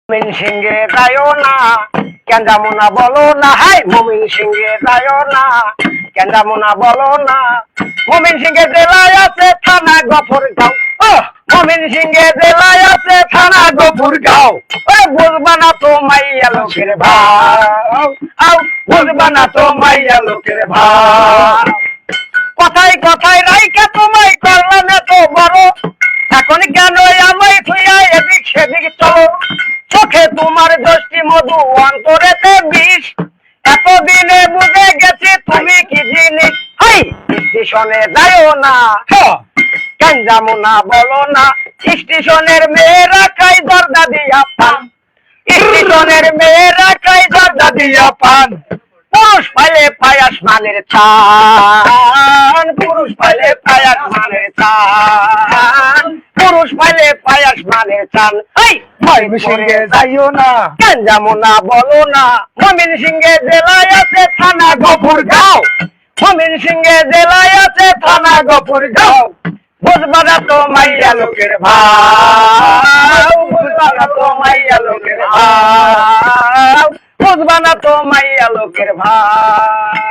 মুমিন সিংহে যায়ও না কেন যাবো না বলো না, হাই মুমিন সিংহে যায়ও না কেন যাবো না বলো না। মুমিন সিংহে জেলায় আছে থানা গফরগাঁও, মুমিন সিংহে জেলায় আছে থানা গফরগাঁও। বুঝবা না তো মাইয়া লোকের ভাও, বুঝবা না তো মাইয়া লোকের ভাও। কথায় কথায় রাইকা তোমায় করলাম এত বড়, এখন কেন আমায় থুইয়া এদিক সেদিক চলো। চোখে তোমার দৃষ্টি মধু, অন্তরেতে বিষ, এতদিনে বুঝে গেছি তুমি কি জিনিস। হাই স্টেশনে যাইও না কেন যাবো না বলো না। স্টেশনের মেয়েরা খাই দরজা দিয়া পান, স্টেশনের মেয়েরা খাই দরজা দিয়া পান। পুরুষ পাইলে পায় আসমানের চান, পুরুষ পাইলে পায় আসমানের চান, পুরুষ পাইলে পায় আসমানের চান। মুমিন সিংহে যাইও না কেন যাবো না বলো না। মুমিন সিংহে জেলায় আছে থানা গফরগাঁও, মুমিন সিংহে জেলায় আছে থানা গফরগাঁও। বুঝবা না তো মাইয়া লোকের ভাও, বুঝবা না তো মাইয়া লোকের ভাও, বুঝবা না তো মাইয়া লোকের ভাও।